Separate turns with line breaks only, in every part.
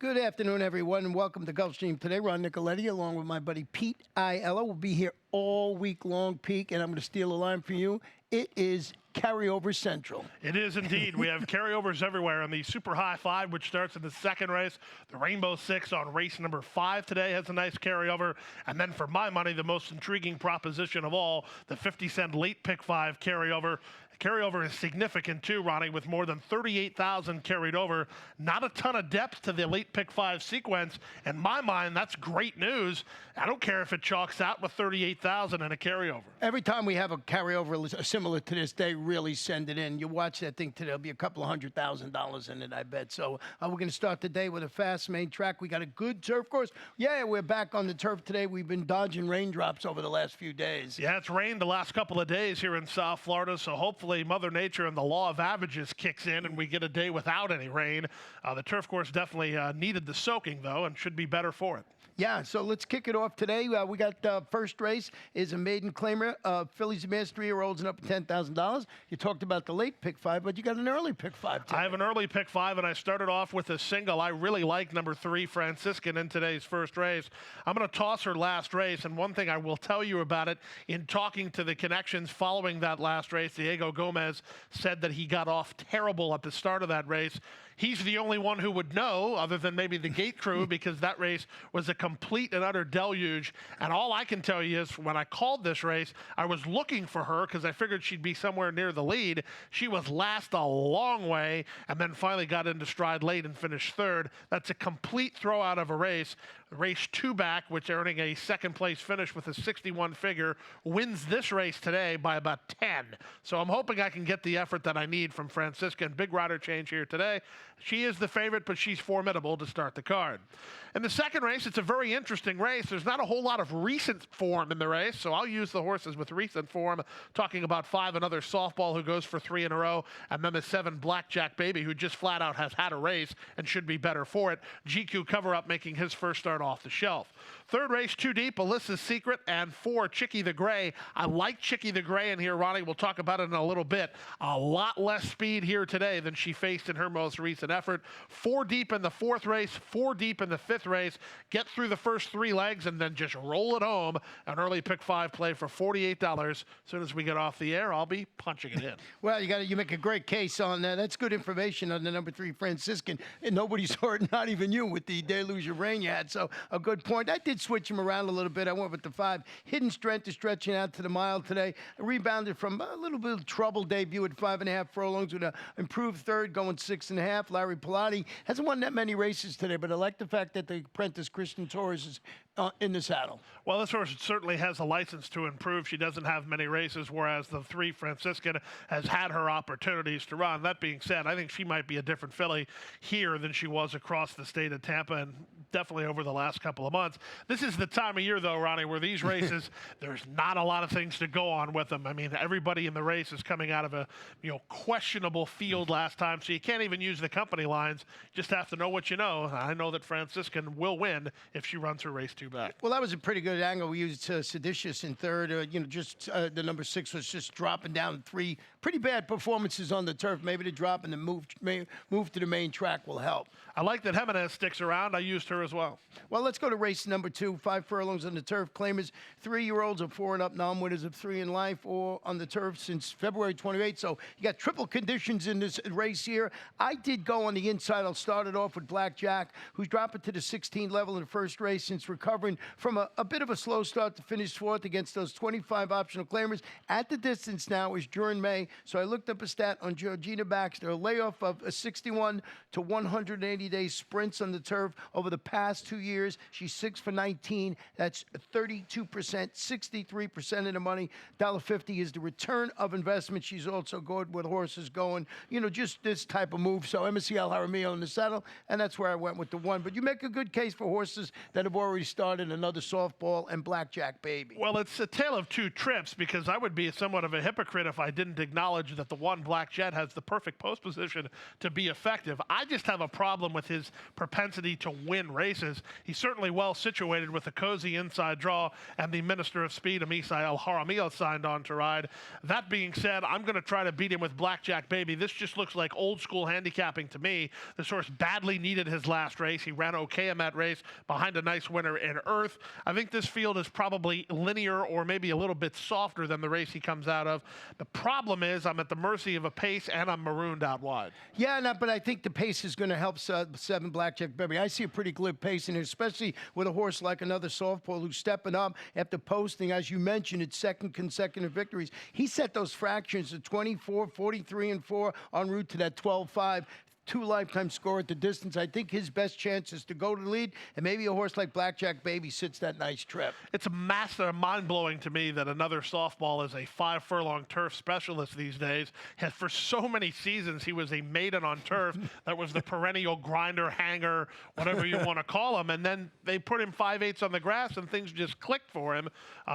Good afternoon, everyone, and welcome to Gulfstream. Today, Ron Nicoletti, along with my buddy Pete Aiello. We'll be here all week long, Pete, and I'm going to steal a line from you. It is carryover central.
It is indeed. We have carryovers everywhere on the Super High 5, which starts in the second race. The Rainbow 6 on race number 5 today has a nice carryover. And then for my money, the most intriguing proposition of all, the 50-cent late pick 5 carryover. Carryover is significant too, Ronnie, with more than 38,000 carried over. Not a ton of depth to the late pick 5 sequence. In my mind, that's great news. I don't care if it chalks out with 38,000 and a carryover.
Every time we have a carryover similar to this, they really send it in. You watch that thing today, there'll be a couple of $100,000 in it, I bet. So we're going to start the day with a fast main track. We got a good turf course. Yeah, we're back on the turf today. We've been dodging raindrops over the last few days.
Yeah, it's rained the last couple of days here in South Florida, so hopefully Mother Nature and the law of averages kicks in and we get a day without any rain. The turf course definitely needed the soaking, though, and should be better for it.
Yeah, so let's kick it off today. We got first race is a maiden claimer. Fillies and Mares, 3-year-olds and up to $10,000. You talked about the late pick 5, but you got an early pick 5 today.
I have an early pick 5, and I started off with a single. I really like number 3, Franciscan, in today's first race. I'm going to toss her last race, and one thing I will tell you about it, in talking to the connections following that last race, Diego Gomez said that he got off terrible at the start of that race. He's the only one who would know, other than maybe the gate crew, because that race was a complete and utter deluge. And all I can tell you is when I called this race, I was looking for her because I figured she'd be somewhere near the lead. She was last a long way and then finally got into stride late and finished third. That's a complete throw out of a race. Race 2 back, which earning a second place finish with a 61 figure, wins this race today by about 10. So I'm hoping I can get the effort that I need from Franciscan. Big rider change here today. She is the favorite, but she's formidable to start the card. In the second race, it's a very interesting race. There's not a whole lot of recent form in the race, so I'll use the horses with recent form, talking about 5, another Softball who goes for 3 in a row, and then the 7, Blackjack Baby, who just flat out has had a race and should be better for it. GQ Cover-Up making his first start off the shelf. Third race, 2 deep, Alyssa's Secret, and 4, Chicky the Gray. I like Chicky the Gray in here, Ronnie. We'll talk about it in a little bit. A lot less speed here today than she faced in her most recent effort. 4 deep in the 4th race, 4 deep in the 5th race. Get through the first 3 legs and then just roll it home. An early pick 5 play for $48. As soon as we get off the air, I'll be punching it in.
Well, you make a great case on that. That's good information on the number 3, Franciscan. And nobody saw it, not even you, with the deluge of rain you had. So a good point. I did switch him around a little bit. I went with the 5. Hidden Strength is stretching out to the mile today. Rebounded from a little bit of trouble debut at 5.5 furlongs with an improved third going 6.5. Larry Pilati hasn't won that many races today, but I like the fact that the apprentice Christian Torres is in the saddle.
Well, this horse certainly has a license to improve. She doesn't have many races, whereas the 3, Franciscan, has had her opportunities to run. That being said, I think she might be a different filly here than she was across the state of Tampa and definitely over the last couple of months. This is the time of year, though, Ronnie, where these races, there's not a lot of things to go on with them. I mean, everybody in the race is coming out of a questionable field last time, so you can't even use the company lines. You just have to know what you know. I know that Franciscan will win if she runs her race 2 back.
Well, that was a pretty good angle. We used Seditious in third. The number 6 was just dropping down 3 pretty bad performances on the turf. Maybe the drop and the move to the main track will help.
I like that Jimenez sticks around. I used her as well.
Well, let's go to race number 2. 5 furlongs on the turf. Claimers 3-year-olds of 4 and up. Non-winners of 3 in life or on the turf since February 28th. So you got triple conditions in this race here. I did go on the inside. I'll start it off with Blackjack, who's dropping to the 16 level in the first race since recovering from a bit of a slow start to finish 4th against those 25 optional claimers. At the distance now is during May. So I looked up a stat on Georgina Baxter, a layoff of a 61 to $180 30-day sprints on the turf over the past 2 years. She's 6 for 19. That's 32%, 63% of the money. $1.50 is the return of investment. She's also good with horses going, just this type of move. So MSCL Jaramillo in the saddle, and that's where I went with the 1. But you make a good case for horses that have already started, another softball and Blackjack Baby.
Well, it's a tale of two trips, because I would be somewhat of a hypocrite if I didn't acknowledge that the 1 Black Jet has the perfect post position to be effective. I just have a problem with his propensity to win races. He's certainly well situated with a cozy inside draw and the Minister of Speed, Misael Jaramillo, signed on to ride. That being said, I'm going to try to beat him with Blackjack Baby. This just looks like old school handicapping to me. This horse badly needed his last race. He ran okay in that race behind a nice winner in Earth. I think this field is probably linear or maybe a little bit softer than the race he comes out of. The problem is I'm at the mercy of a pace, and I'm marooned out wide.
Yeah, no, but I think the pace is going to help 7 Blackjack Baby. I see a pretty glib pace in it, especially with a horse like another softball who's stepping up after posting, as you mentioned, its 2nd consecutive victories. He set those fractions at 24, 43, and 4 en route to that 12-5. 2 lifetime score at the distance. I think his best chance is to go to the lead, and maybe a horse like Blackjack Baby sits that nice trip.
It's a massive, mind-blowing to me that another softball is a 5-furlong turf specialist these days. And for so many seasons, he was a maiden on turf that was the perennial grinder, hanger, whatever you want to call him. And then they put him 5/8 on the grass, and things just clicked for him.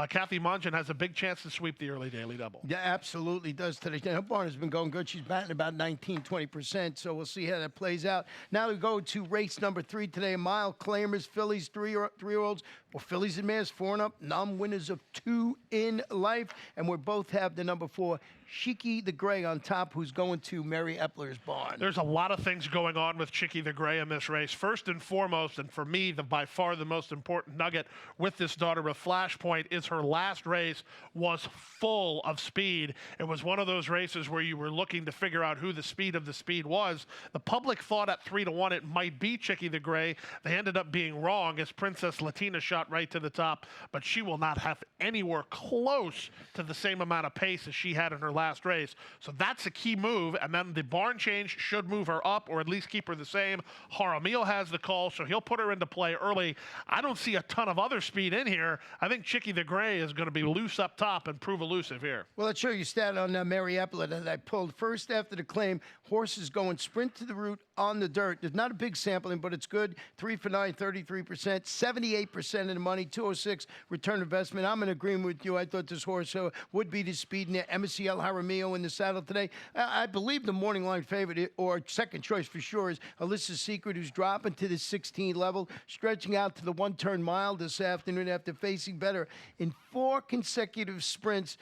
Kathy Mungeon has a big chance to sweep the early daily double.
Yeah, absolutely does today. Her barn has been going good. She's batting about 19-20%, so we'll see how that plays out. Now we go to race number 3 today. Mile Claimers, fillies, three-year-olds. Well, fillies and mares, 4 and up. Non-winners of 2 in life. And we both have the number 4, Chicky the Gray on top, who's going to Mary Epler's barn.
There's a lot of things going on with Chicky the Gray in this race. First and foremost, and for me, by far the most important nugget with this daughter of Flashpoint, is her last race was full of speed. It was one of those races where you were looking to figure out who the speed of the speed was. The public thought at 3-1 it might be Chicky the Gray. They ended up being wrong as Princess Latina shot right to the top, but she will not have anywhere close to the same amount of pace as she had in her last race. So that's a key move, and then the barn change should move her up or at least keep her the same. Jaramillo has the call, so he'll put her into play early. I don't see a ton of other speed in here. I think Chicky the Gray is going to be loose up top and prove elusive here.
Well, let's show you a stat on Mary Epler that I pulled. First after the claim, horses going sprint to the route on the dirt. There's not a big sampling, but it's good. 3 for 9, 33%, 78% of the money, 206 return investment. I'm in agreement with you. I thought this horse would be the speed in there. MSCL Jaramillo in the saddle today. I believe the morning line favorite, or second choice for sure, is Alyssa's Secret, who's dropping to the 16 level, stretching out to the 1-turn mile this afternoon after facing better in 4 consecutive sprints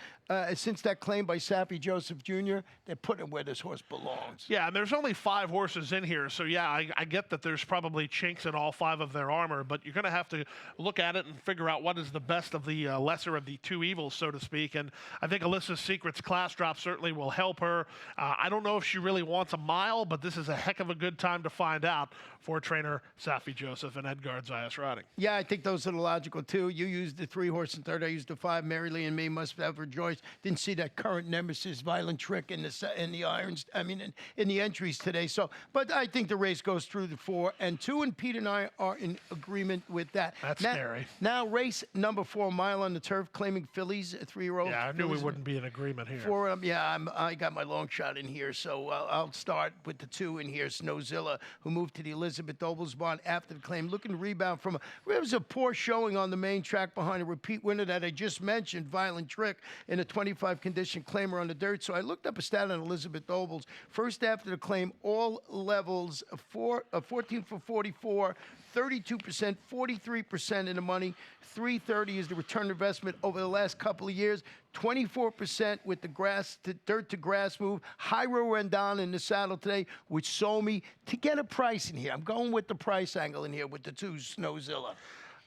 since that claim by Saffie Joseph Jr. They're putting where this horse belongs.
Yeah, and there's only 5 horses in here, so yeah, I get that there's probably chinks in all 5 of their armor, but you're going to have to look at it and figure out what is the best of the lesser of the 2 evils, so to speak. And I think Alyssa's Secret's class drop certainly will help her. I don't know if she really wants a mile, but this is a heck of a good time to find out for trainer Saffie Joseph and Edgard Zayas riding.
Yeah, I think those are the logical 2. You used the 3 horse and third. I used the 5. Mary Lee and me must have rejoiced. Didn't see that current nemesis, Violent Trick, in the irons. I mean, in the entries today. So, but I think the race goes through the 4 and 2, and Pete and I are in agreement with that.
That's scary.
Now, race number 4, Mile on the Turf, claiming fillies, 3-year-old.
Yeah, I knew we wouldn't be in agreement here.
4, I got my long shot in here, so I'll start with the 2 in here, Snowzilla, who moved to the Elizabeth Dobles barn after the claim, looking to rebound from it was a poor showing on the main track behind a repeat winner that I just mentioned, Violent Trick, in a 25 condition claimer on the dirt. So I looked up a stat on Elizabeth Dobles. First after the claim, all levels, 14 for 44, 32%, 43% in the money. 330 is the return investment over the last couple of years. 24% with the dirt to grass move. Jairo Rendon in the saddle today, which sold me to get a price in here. I'm going with the price angle in here with the 2 Snowzilla.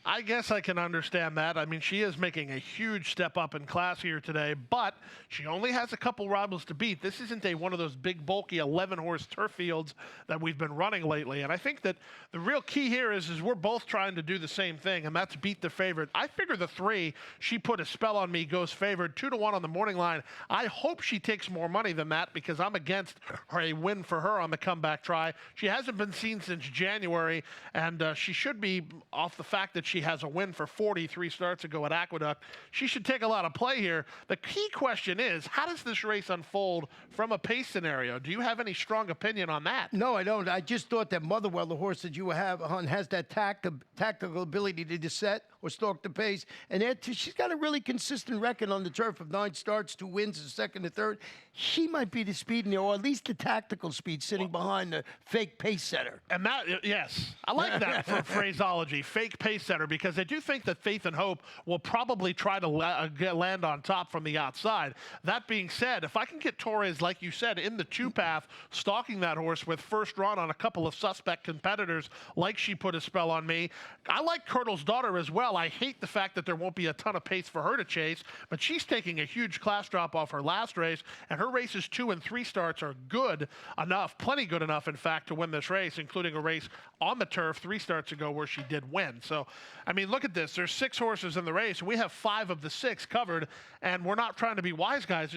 I guess I can understand that. I mean, she is making a huge step up in class here today, but she only has a couple rivals to beat. This isn't one of those big, bulky 11-horse turf fields that we've been running lately. And I think that the real key here is we're both trying to do the same thing, and that's beat the favorite. I figure the 3, She Put a Spell on Me, goes favored 2-1 on the morning line. I hope she takes more money than that because I'm against a win for her on the comeback try. She hasn't been seen since January, and she should be off the fact that she has a win for 43 starts ago at Aqueduct. She should take a lot of play here. The key question is, how does this race unfold from a pace scenario? Do you have any strong opinion on that?
No, I don't. I just thought that Motherwell, the horse that you have on, has that tactical ability to just set or stalk the pace. And she's got a really consistent record on the turf of 9 starts, 2 wins, a second, a third. She might be the speed in there, or at least the tactical speed, sitting behind the fake pace setter.
And that, yes, I like that for phraseology, fake pace setter, because I do think that Faith and Hope will probably try to land on top from the outside. That being said, if I can get Torres, like you said, in the 2-path, stalking that horse with first run on a couple of suspect competitors, like She Put a Spell on Me. I like Curdle's Daughter as well. I hate the fact that there won't be a ton of pace for her to chase, but she's taking a huge class drop off her last race, and her races 2 and 3 starts are good enough, plenty good enough, in fact, to win this race, including a race on the turf 3 starts ago where she did win. So, I mean, look at this. There's 6 horses in the race. We have 5 of the 6 covered, and we're not trying to be wise guys.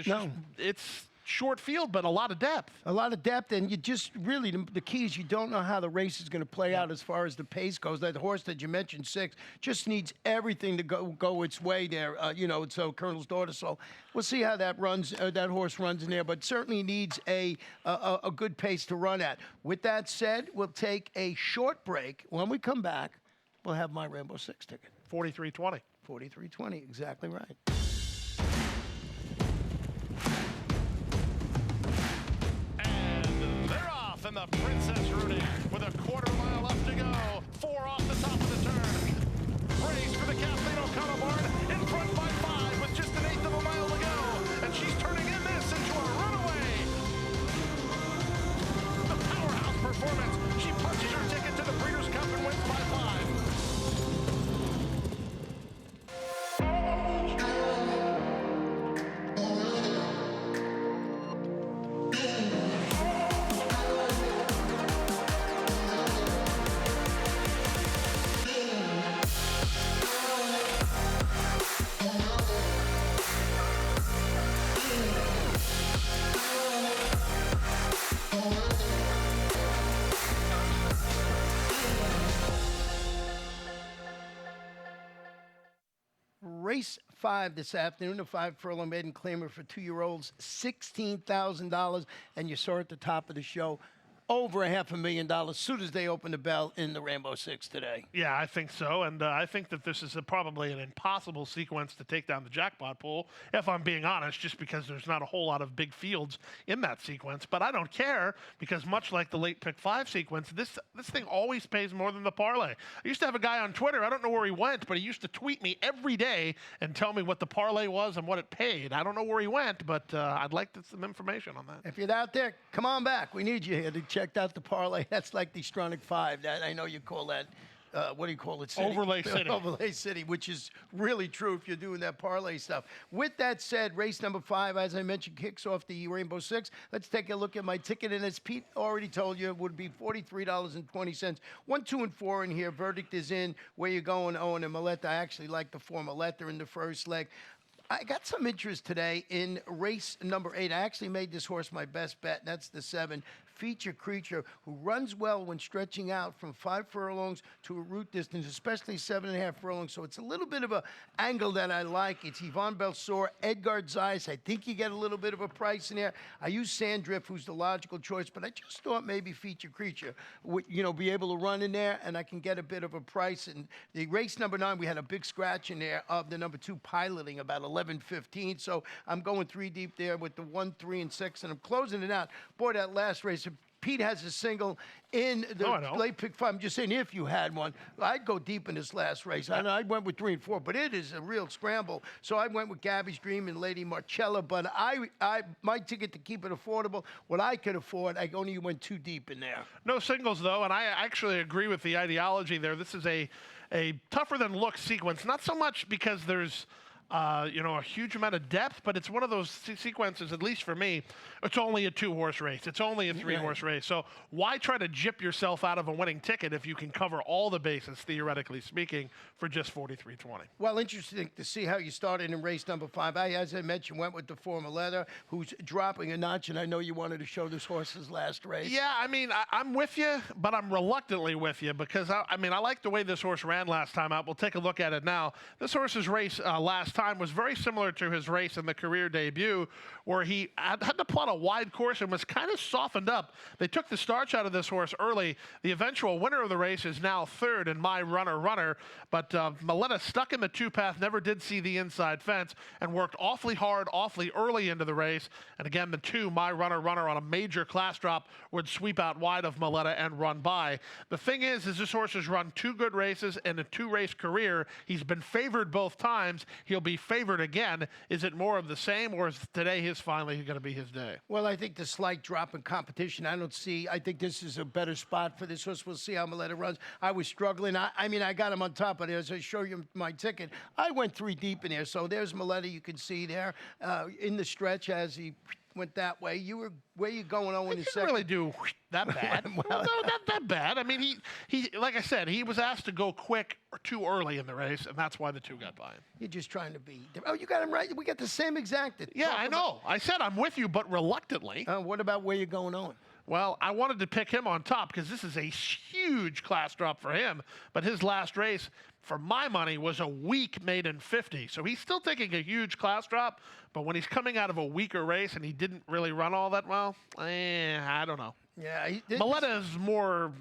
It's short field, but a lot of depth.
A lot of depth, and you just really, the key is you don't know how the race is going to play out as far as the pace goes. That horse that you mentioned, 6, just needs everything to go its way there, so Colonel's Daughter. So we'll see how that runs. That horse runs in there, but certainly needs a good pace to run at. With that said, we'll take a short break. When we come back, we'll have my Rainbow 6 ticket.
43.20.
43.20, exactly right.
And the Princess Rudy with a quarter-mile left to go. 4 off the top of the turn. Race for the Kathleen O'Connell barn in front by 5 with just 1/8 of a mile to go. And she's turning in this into a runaway. The powerhouse performance. She punches her ticket to the Breeders' Cup and wins by 5.
Race 5 this afternoon, the 5-furlong maiden claimer for 2-year-olds, $16,000. And you saw at the top of the show, over $500,000 as soon as they open the bell in the Rainbow 6 today.
Yeah, I think so. And I think that this is probably an impossible sequence to take down the jackpot pool, if I'm being honest, just because there's not a whole lot of big fields in that sequence. But I don't care, because much like the late pick 5 sequence, this thing always pays more than the parlay. I used to have a guy on Twitter, I don't know where he went, but he used to tweet me every day and tell me what the parlay was and what it paid. I don't know where he went, but I'd like some information on that.
If you're out there, come on back. We need you here to checked out the parlay. That's like the Stronach 5. That I know you call that. What do you call it? City?
Overlay City.
Overlay City, which is really true if you're doing that parlay stuff. With that said, race number 5, as I mentioned, kicks off the Rainbow 6. Let's take a look at my ticket, and as Pete already told you, it would be $43.20. 1, 2, and 4 in here. Verdict is in. Where you going, Owen and Maletta? I actually like the 4 Maletta in the first leg. I got some interest today in race number 8. I actually made this horse my best bet, and that's the 7, Feature Creature, who runs well when stretching out from 5 furlongs to a route distance, especially 7.5 furlongs. So it's a little bit of an angle that I like. It's Yvonne Belsour, Edgar Zeiss. I think you get a little bit of a price in there. I use Sandrift, who's the logical choice, but I just thought maybe Feature Creature would, be able to run in there, and I can get a bit of a price. And the race number 9, we had a big scratch in there of the number 2 Piloting, about 11.15. So I'm going 3 deep there with the 1, 3, and 6, and I'm closing it out. Boy, that last race, Pete has a single in the late pick 5. I'm just saying, if you had one, I'd go deep in this last race. I went with 3 and 4, but it is a real scramble. So I went with Gabby's Dream and Lady Marcella. But my ticket to keep it affordable, what I could afford, I only went 2 deep in there.
No singles, though, and I actually agree with the ideology there. This is a a tougher than look sequence. Not so much because there's a huge amount of depth, but it's one of those sequences, at least for me, it's only a 2-horse race. It's only a 3-horse race. So why try to gyp yourself out of a winning ticket if you can cover all the bases, theoretically speaking, for just 43.20?
Well, interesting to see how you started in race number 5. As I mentioned, went with the Formuletta, who's dropping a notch, and I know you wanted to show this horse's last race.
Yeah, I mean, I'm with you, but I'm reluctantly with you because, I like the way this horse ran last time out. We'll take a look at it now. This horse's race last time was very similar to his race in the career debut, where he had to plot a wide course and was kind of softened up. They took the starch out of this horse early. The eventual winner of the race is now third in My Runner, but Maletta stuck in the 2-path, never did see the inside fence, and worked awfully hard, awfully early into the race. And again, the 2, My Runner on a major class drop would sweep out wide of Maletta and run by. The thing is this horse has run 2 good races in a 2-race career. He's been favored both times. He'll be favored again. Is it more of the same, or is today finally going to be his day?
Well, I think the slight drop in competition, I think this is a better spot for this horse. We'll see how Maletta runs. I was struggling. I got him on top, but as I show you my ticket, I went 3 deep in there. So there's Maletta, you can see there in the stretch as he went that way. Where you going on in the second?
Really do that bad. Well, no, not that bad. I mean, he like I said, he was asked to go quick or too early in the race, and that's why the 2 got by him.
You're just trying to be. Oh, you got him right. We got the same exact.
Yeah, I know. I said I'm with you, but reluctantly.
What about where you're going on?
Well, I wanted to pick him on top because this is a huge class drop for him. But his last race, for my money, was a weak maiden 50. So he's still taking a huge class drop. But when he's coming out of a weaker race and he didn't really run all that well, I don't know.
Yeah.
Maletta is more,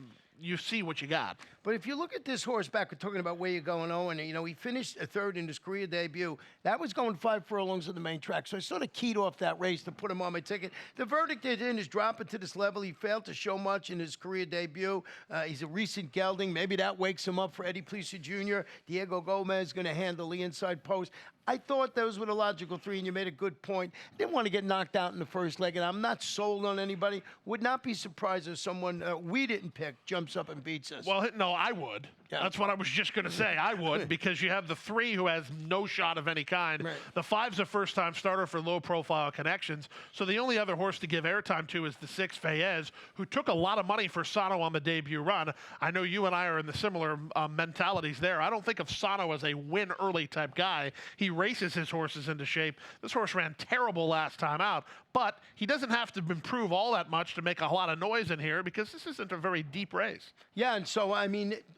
you see what you got.
But if you look at this horse back, we're talking about where you're going, Owen, he finished a 3rd in his career debut. That was going 5 furlongs on the main track. So I sort of keyed off that race to put him on my ticket. The verdict is dropping to this level. He failed to show much in his career debut. He's a recent gelding. Maybe that wakes him up for Eddie Plessis Jr. Diego Gomez is going to handle the inside post. I thought those were the logical 3, and you made a good point. Didn't want to get knocked out in the first leg, and I'm not sold on anybody. Would not be surprised if someone we didn't pick jumps up and beats us.
Well, no, I would. Yeah. That's what I was just going to say. I would, because you have the 3 who has no shot of any kind.
Right.
The 5's a first-time starter for low-profile connections. So the only other horse to give airtime to is the 6, Fayez, who took a lot of money for Sano on the debut run. I know you and I are in the similar mentalities there. I don't think of Sano as a win-early type guy. He races his horses into shape. This horse ran terrible last time out, but he doesn't have to improve all that much to make a lot of noise in here because this isn't a very deep race.
Yeah, and so,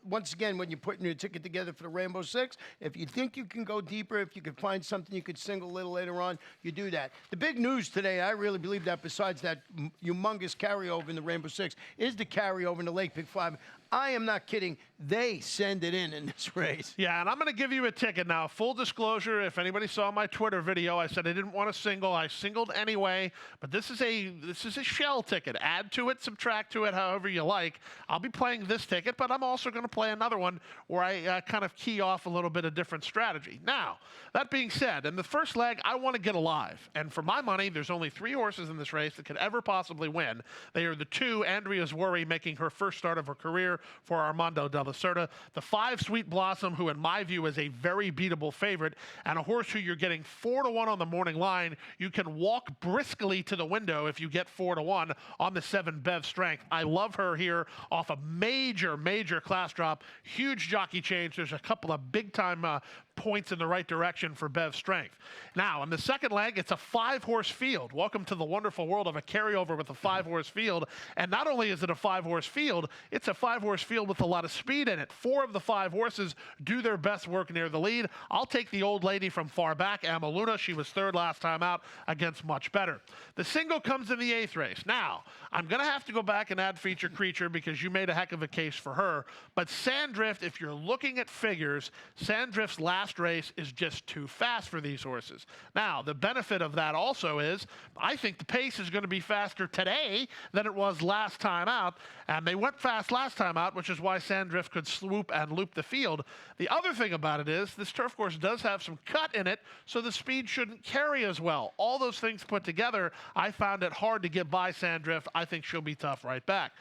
once again, when you're putting your ticket together for the Rainbow Six, if you think you can go deeper, if you can find something you could single a little later on, you do that. The big news today, I really believe that besides that humongous carryover in the Rainbow Six, is the carryover in the Lake Pick 5. I am not kidding. They send it in this race.
Yeah, and I'm going to give you a ticket now. Full disclosure, if anybody saw my Twitter video, I said I didn't want to single. I singled anyway, but this is a shell ticket. Add to it, subtract to it, however you like. I'll be playing this ticket, but I'm also going to play another one where I kind of key off a little bit of different strategy. Now, that being said, in the first leg, I want to get alive. And for my money, there's only 3 horses in this race that could ever possibly win. They are the 2, Andrea's Worry, making her first start of her career for Armando de la Cerda. The 5, Sweet Blossom, who in my view is a very beatable favorite, and a horse who you're getting 4-1 on the morning line. You can walk briskly to the window if you get 4-1 on the 7, Bev Strength. I love her here off a major class drop. Huge jockey change. There's a couple of big-time points in the right direction for Bev Strength. Now, in the second leg, it's a 5-horse field. Welcome to the wonderful world of a carryover with a 5-horse field. And not only is it a 5-horse field, it's a 5-horse field with a lot of speed in it. 4 of the 5 horses do their best work near the lead. I'll take the old lady from far back, Amaluna. She was 3rd last time out against Much Better. The single comes in the 8th race. Now, I'm going to have to go back and add Feature Creature because you made a heck of a case for her. But Sandrift, if you're looking at figures, Sandrift's last race is just too fast for these horses. Now, the benefit of that also is I think the pace is going to be faster today than it was last time out, and they went fast last time out, which is why Sandrift could swoop and loop the field. The other thing about it is this turf course does have some cut in it, so the speed shouldn't carry as well. All those things put together, I found it hard to get by Sandrift. I think she'll be tough right back.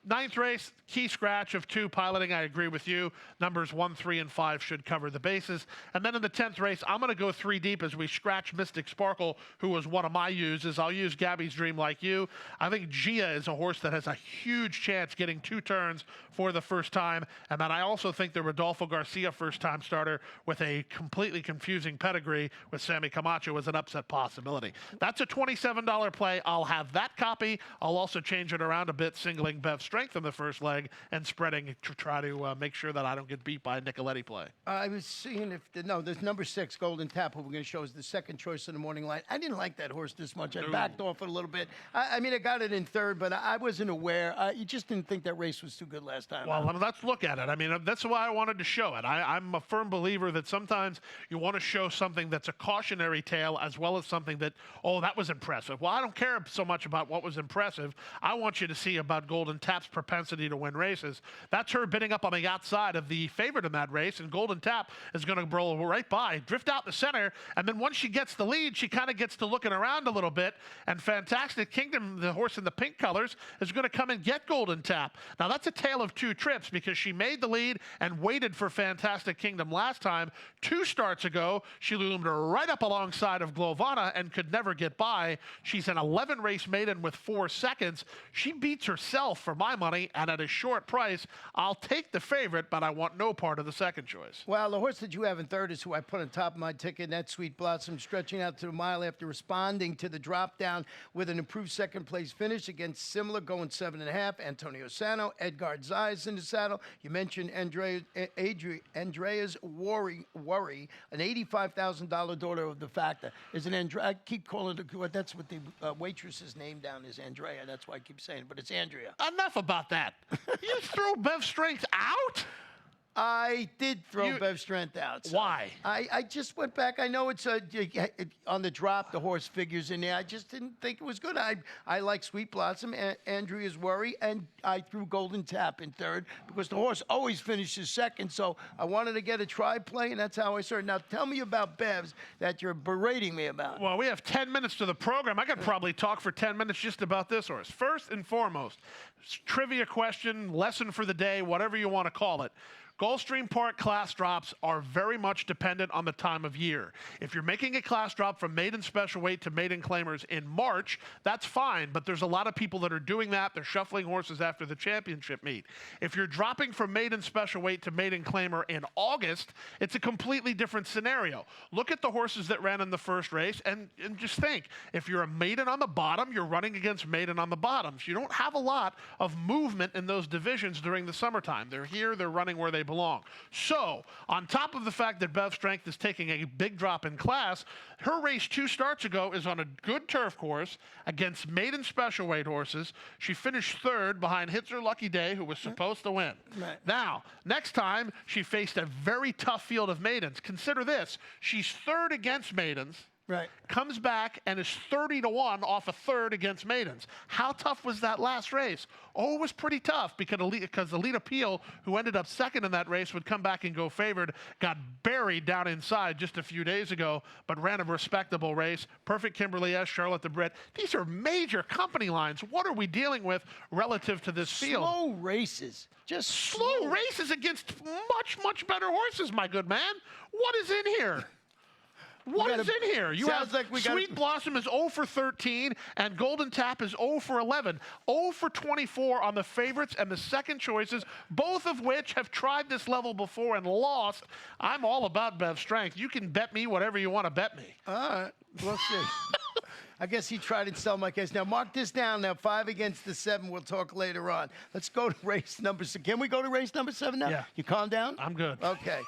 Ninth race, key scratch of 2 piloting. I agree with you. Numbers 1, 3, and 5 should cover the bases. And then in the 10th race, I'm going to go 3 deep as we scratch Mystic Sparkle, who was one of my uses. I'll use Gabby's Dream like you. I think Gia is a horse that has a huge chance getting 2 turns for the first time. And then I also think the Rodolfo Garcia first-time starter with a completely confusing pedigree with Sammy Camacho is an upset possibility. That's a $27 play. I'll have that copy. I'll also change it around a bit, singling Bev Strength in the first leg and spreading to try to make sure that I don't get beat by a Nicoletti play.
I was seeing if there's number 6, Golden Tap, who we're going to show as the second choice in the morning line. I didn't like that horse this much. I backed off it a little bit. I mean, I got it in third, but I wasn't aware. You just didn't think that race was too good last time.
Well, let's look at it. I mean, that's why I wanted to show it. I'm a firm believer that sometimes you want to show something that's a cautionary tale as well as something that, oh, that was impressive. Well, I don't care so much about what was impressive. I want you to see about Golden Tap's propensity to win races. That's her bidding up on the outside of the favorite in that race, and Golden Tap is going to roll right by, drift out the center, and then once she gets the lead, she kind of gets to looking around a little bit, and Fantastic Kingdom, the horse in the pink colors, is going to come and get Golden Tap. Now, that's a tale of 2 trips because she made the lead and waited for Fantastic Kingdom last time. 2 starts ago, she loomed right up alongside of Glovana and could never get by. She's an 11-race maiden with 4 seconds. She beats herself for my money, and at a short price, I'll take the favorite, but I want no part of the second choice.
Well, the horse that you have in third is who I put on top of my ticket, and that's Sweet Blossom, stretching out to the mile after responding to the drop down with an improved second-place finish against similar, going 7.5. Antonio Sano, Edgard Zayas in the saddle. You mentioned Andrea's Worry, an $85,000 daughter of the Factor. Is an Andrea? I keep calling it. That's what the waitress's name down is, Andrea. That's why I keep saying it, but it's Andrea.
Enough about that. You throw Bev Strength out?
I did throw Bev Strength out. So
why?
I just went back. I know it's on the drop, the horse figures in there. I just didn't think it was good. I like Sweet Blossom, Andrea's Worry, and I threw Golden Tap in third because the horse always finishes second. So I wanted to get a try play, and that's how I started. Now tell me about Bev's that you're berating me about.
Well, we have 10 minutes to the program. I could probably talk for 10 minutes just about this horse. First and foremost, trivia question, lesson for the day, whatever you want to call it. Gulfstream Park class drops are very much dependent on the time of year. If you're making a class drop from maiden special weight to maiden claimers in March, that's fine, but there's a lot of people that are doing that. They're shuffling horses after the championship meet. If you're dropping from maiden special weight to maiden claimer in August, it's a completely different scenario. Look at the horses that ran in the first race and just think, if you're a maiden on the bottom, you're running against maiden on the bottoms. You don't have a lot of movement in those divisions during the summertime. They're here, they're running where they belong. So, on top of the fact that Bev Strength is taking a big drop in class, her race 2 starts ago is on a good turf course against maiden special weight horses. She finished third behind Hits Her Lucky Day, who was supposed to win.
Right.
Now, next time, she faced a very tough field of maidens. Consider this, she's third against maidens.
Right.
Comes back and is 30-1 off a third against maidens. How tough was that last race? Oh, it was pretty tough because Elite Appeal, who ended up second in that race, would come back and go favored, got buried down inside just a few days ago, but ran a respectable race. Perfect Kimberly S., Charlotte the Brit. These are major company lines. What are we dealing with relative to this field?
Slow races. Just
slow races against much, much better horses, my good man. What is in here? What is in here? You have like Sweet Blossom is 0 for 13, and Golden Tap is 0 for 11. 0 for 24 on the favorites and the second choices, both of which have tried this level before and lost. I'm all about Bev Strength. You can bet me whatever you want to bet me.
All right, we'll see. I guess he tried to sell my case. Now, mark this down. Now, 5 against the 7. We'll talk later on. Let's go to race number 6. Can we go to race number 7 now?
Yeah.
You calm down?
I'm good.
Okay.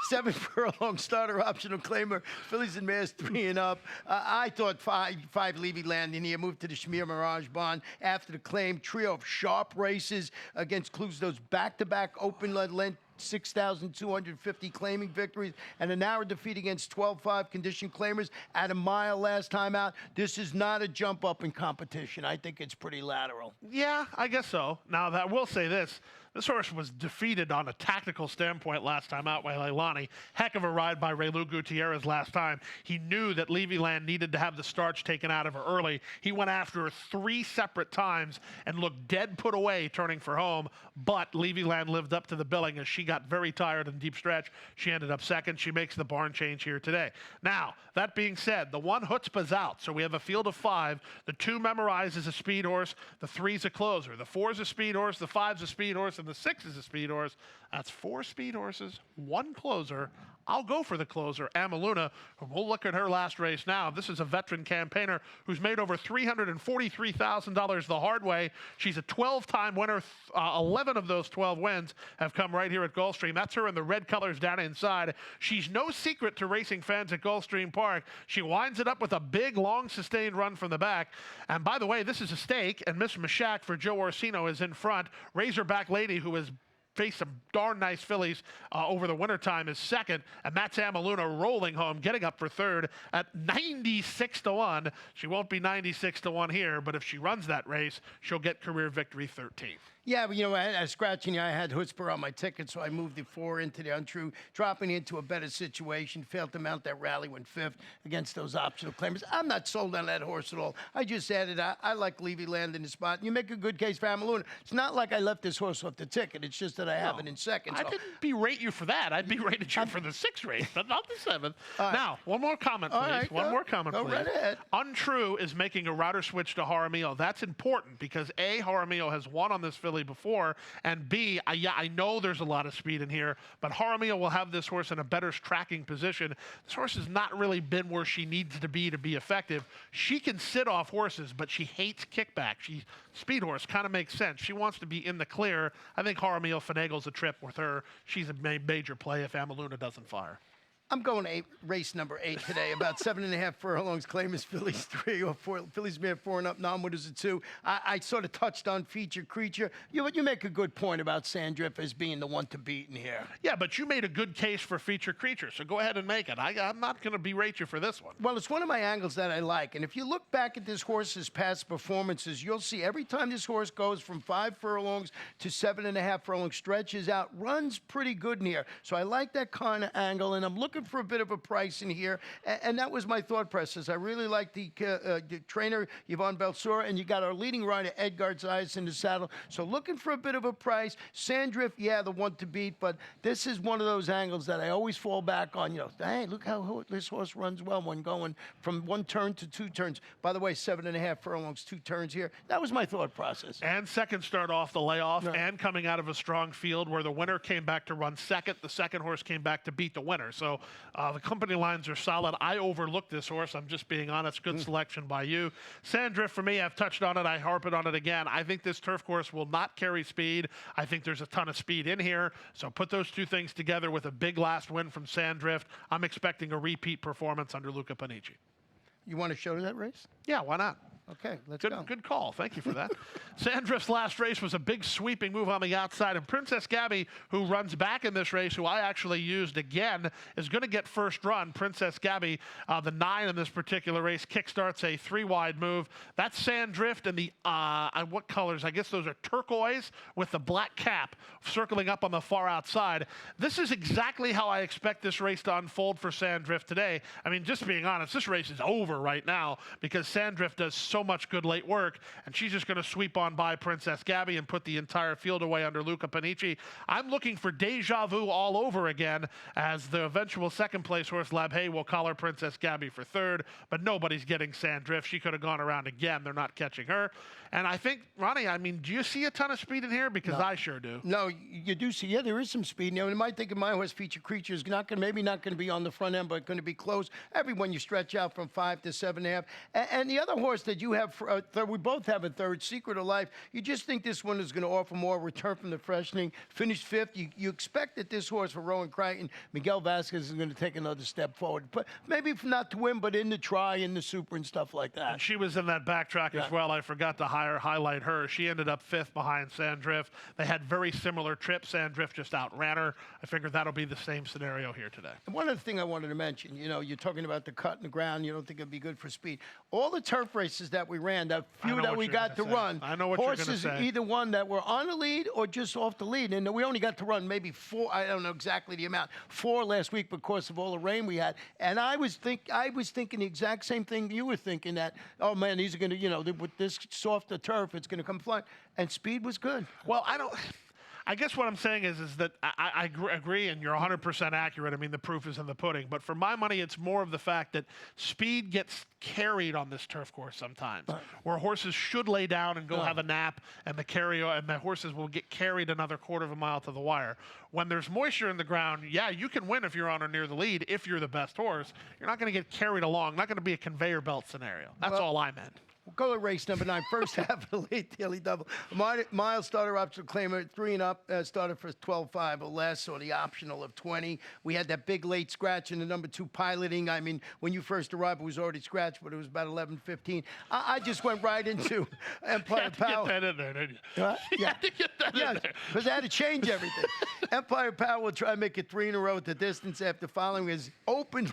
7 furlong starter, optional claimer. Fillies and mares 3 and up. I thought 5 Levy landing here. Moved to the Schmier Mirage Bond after the claim. Trio of sharp races against clues. Those back-to-back open length 6,250 claiming victories and a narrow defeat against 12-5 condition claimers at a mile last time out. This is not a jump up in competition. I think it's pretty lateral.
Yeah, I guess so. Now, I will say this. This horse was defeated on a tactical standpoint last time out by Leilani. Heck of a ride by Raylu Gutierrez last time. He knew that Levyland needed to have the starch taken out of her early. He went after her 3 separate times and looked dead put away turning for home, but Levyland lived up to the billing as she got very tired in deep stretch. She ended up second. She makes the barn change here today. Now, that being said, the 1 Chutzpah's out, so we have a field of 5. The 2 Memorize is a speed horse. The 3's a closer. The 4's a speed horse. The 5's a speed horse. And the 6 is a speed horse. That's 4 speed horses, 1 closer. I'll go for the closer, Amaluna. We'll look at her last race now. This is a veteran campaigner who's made over $343,000 the hard way. She's a 12-time winner. 11 of those 12 wins have come right here at Gulfstream. That's her in the red colors down inside. She's no secret to racing fans at Gulfstream Park. She winds it up with a big, long, sustained run from the back. And by the way, this is a stake, and Miss Mashak for Joe Orsino is in front. Razorback Lady, who has faced some darn nice fillies over the wintertime, is second, and that's Amaluna rolling home, getting up for third at 96-1. She won't be 96-1 here, but if she runs that race, she'll get career victory 13.
Yeah, but I was scratching. I had Chutzpah on my ticket, so I moved the 4 into the untrue, dropping into a better situation. Failed to mount that rally, went 5th against those optional claimers. I'm not sold on that horse at all. I just added, I like Levyland in the spot. You make a good case for Amaluna. It's not like I left this horse off the ticket. It's just that I have it in second.
I didn't berate you for that. I'd berated you for the 6th race, but not the 7th.
Right.
Now, one more comment, please.
Right,
one more comment,
go
please.
right ahead.
Untrue is making a rider switch to Jaramillo. That's important because A, Jaramillo has won on this filly before, and B, I know there's a lot of speed in here, but Jaramillo will have this horse in a better tracking position. This horse has not really been where she needs to be effective. She can sit off horses, but she hates kickback. Speed horse kind of makes sense. She wants to be in the clear. I think Jaramillo finagles a trip with her. She's a major play if Amaluna doesn't fire.
I'm going race number 8 today. About 7.5 furlongs. Claimers Fillies 3 or 4. Fillies made 4 and up. Non-winners at 2. I sort of touched on Feature Creature. You make a good point about Sandrift as being the one to beat in here.
Yeah, but you made a good case for Feature Creature, so go ahead and make it. I'm not going to berate you for this one.
Well, it's one of my angles that I like. And if you look back at this horse's past performances, you'll see every time this horse goes from 5 furlongs to 7.5 furlongs, stretches out, runs pretty good in here. So I like that kind of angle, and I'm looking for a bit of a price in here, and that was my thought process. I really like the trainer Yvonne Belsura, and you got our leading rider Edgar Zayas in the saddle. So looking for a bit of a price. Sandrift, yeah, the one to beat, but this is one of those angles that I always fall back on. Hey, look how this horse runs well when going from 1 turn to 2 turns. By the way, 7.5 furlongs, 2 turns here. That was my thought process.
And second start off the layoff, and coming out of a strong field where the winner came back to run second. The second horse came back to beat the winner. So the company lines are solid. I overlooked this horse. I'm just being honest. Good selection by you. Sandrift, for me, I've touched on it. I harp it on it again. I think this turf course will not carry speed. I think there's a ton of speed in here. So put those 2 things together with a big last win from Sandrift. I'm expecting a repeat performance under Luca Panici.
You want to show that race?
Yeah, why not?
Okay, let's go.
Good call. Thank you for that. Sandrift's last race was a big sweeping move on the outside, and Princess Gabby, who runs back in this race, who I actually used again, is going to get first run. Princess Gabby, the 9 in this particular race, kickstarts a 3-wide move. That's Sandrift and the, what colors? I guess those are turquoise with the black cap circling up on the far outside. This is exactly how I expect this race to unfold for Sandrift today. I mean, just being honest, this race is over right now because Sandrift does so much good late work, and she's just going to sweep on by Princess Gabby and put the entire field away under Luca Panici. I'm looking for deja vu all over again as the eventual second place horse Labhay will collar Princess Gabby for third, but nobody's getting Sandrift. She could have gone around again. They're not catching her. And I think, Ronnie, I mean, do you see a ton of speed in here? Because I sure do.
No, you do see, yeah, there is some speed. Now, you might think of my horse, Feature Creature, is maybe not going to be on the front end, but going to be close. Everyone you stretch out from 5 to 7.5. And the other horse that you have, we both have a third, Secret of Life, you just think this one is going to offer more, return from the freshening, finish 5th. You expect that this horse for Rowan Crichton, Miguel Vasquez, is going to take another step forward. But maybe not to win, but in the try, in the super and stuff like that.
And she was in that backtrack as well. I forgot to highlight her. She ended up 5th behind Sandrift. They had very similar trips. Sandrift just outran her. I figured that'll be the same scenario here today.
And one other thing I wanted to mention, you're talking about the cut in the ground. You don't think it'd be good for speed. All the turf races that that we ran, the
I
few
know
that
what
we
you're
got to
gonna say.
run,
I know what you're gonna
horses
say.
either one that were on the lead or just off the lead. And we only got to run maybe 4, I don't know exactly the amount, 4 last week because of all the rain we had. And I was thinking the exact same thing you were thinking, that, oh man, these are going to, with this softer turf, it's going to come flying. And speed was good.
Well, I guess what I'm saying is that I agree, and you're 100% accurate. I mean, the proof is in the pudding. But for my money, it's more of the fact that speed gets carried on this turf course sometimes, where horses should lay down and go have a nap, and the horses will get carried another quarter of a mile to the wire. When there's moisture in the ground, yeah, you can win if you're on or near the lead if you're the best horse. You're not going to get carried along. Not going to be a conveyor belt scenario. That's all I meant.
We'll go to race number 9. First half of the late daily double. Mile starter optional claimer, 3 and up, started for 12.5 or less, or the optional of 20. We had that big late scratch in the number 2 piloting. I mean, when you first arrived, it was already scratched, but it was about 11:15. I just went right into Empire Power.
Get that in there, didn't you?
Yeah.
You had to get that in there.
Because they had to change everything. Empire Power will try to make it 3 in a row at the distance after following his open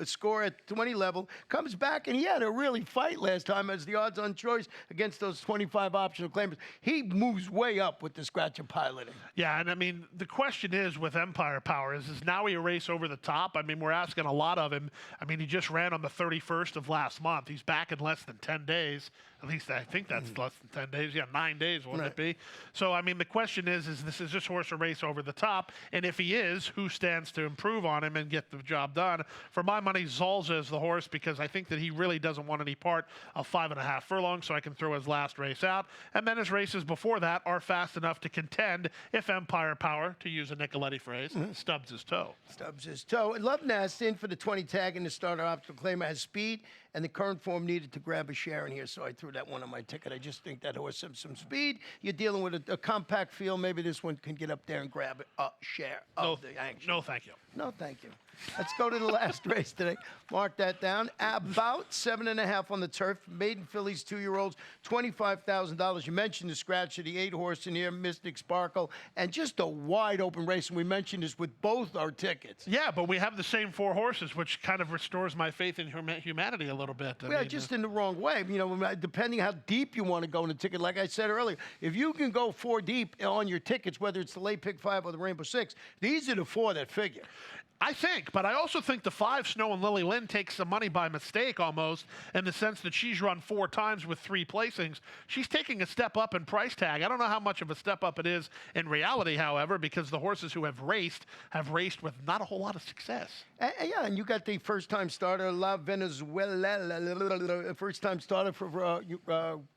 score at 20 level. Comes back, and he had a really fight last time as the odds-on choice against those 25 optional claimers. He moves way up with the scratch of piloting.
Yeah, and I mean, the question is with Empire Power is now he a race over the top? I mean, we're asking a lot of him. I mean, he just ran on the 31st of last month. He's back in less than 10 days. At least I think that's less than 10 days. Yeah, 9 days, wouldn't it be? So, I mean, the question is this horse a race over the top? And if he is, who stands to improve on him and get the job done? For my money, Zolza is the horse, because I think that he really doesn't want any part of 5.5 furlongs, so I can throw his last race out. And then his races before that are fast enough to contend if Empire Power, to use a Nicoletti phrase, stubs his toe.
Stubs his toe. And Love Nest in for the 20 tag, and the starter optional claimer has speed, and the current form needed to grab a share in here, so I threw that one on my ticket. I just think that horse has some speed. You're dealing with a compact field. Maybe this one can get up there and grab a share of the action.
No, thank you.
No, thank you. Let's go to the last race today. Mark that down. About 7.5 on the turf. Maiden fillies, 2-year-olds, $25,000. You mentioned the scratch of the 8 horse in here, Mystic Sparkle, and just a wide open race. And we mentioned this with both our tickets.
Yeah, but we have the same 4 horses, which kind of restores my faith in humanity a little bit.
Yeah, just in the wrong way. You know, depending how deep you want to go in the ticket. Like I said earlier, if you can go 4 deep on your tickets, whether it's the late pick 5 or the Rainbow 6, these are the 4 that figure.
I think, but I also think the 5 Snow and Lily Lynn takes some money by mistake almost, in the sense that she's run 4 times with 3 placings. She's taking a step up in price tag. I don't know how much of a step up it is in reality, however, because the horses who have raced with not a whole lot of success.
Yeah, and you got the first-time starter, La Venezuela, first-time starter for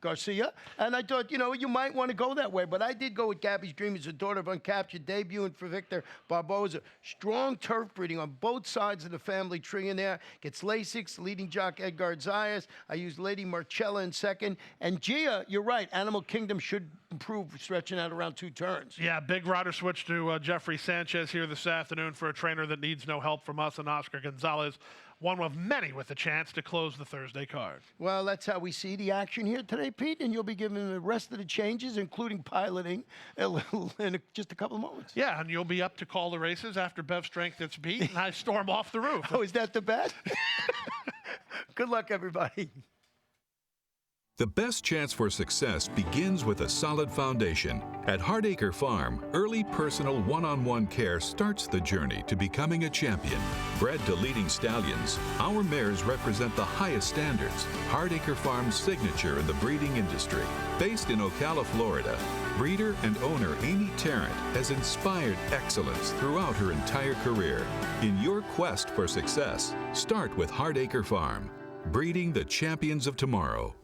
Garcia. And I thought, you might want to go that way. But I did go with Gabby's Dream as a daughter of Uncaptured, debuting for Victor Barboza. Strong turf breeding on both sides of the family tree in there. Gets Lasix, leading jock Edgar Zayas. I used Lady Marcella in second. And Gia, you're right, Animal Kingdom should improve, stretching out around 2 turns.
Yeah, big rider switch to Jeffrey Sanchez here this afternoon for a trainer that needs no help from us, and Oscar Gonzalez, one of many with a chance to close the Thursday card.
Well, that's how we see the action here today, Pete, and you'll be given the rest of the changes, including piloting, in just a couple of moments.
Yeah, and you'll be up to call the races after Bev Strength gets beat, and I storm off the roof.
Oh, is that the bet? Good luck, everybody.
The best chance for success begins with a solid foundation. At Hart Acre Farm, early personal one-on-one care starts the journey to becoming a champion. Bred to leading stallions, our mares represent the highest standards. Hart Acre Farm's signature in the breeding industry. Based in Ocala, Florida, breeder and owner Amy Tarrant has inspired excellence throughout her entire career. In your quest for success, start with Hart Acre Farm, breeding the champions of tomorrow.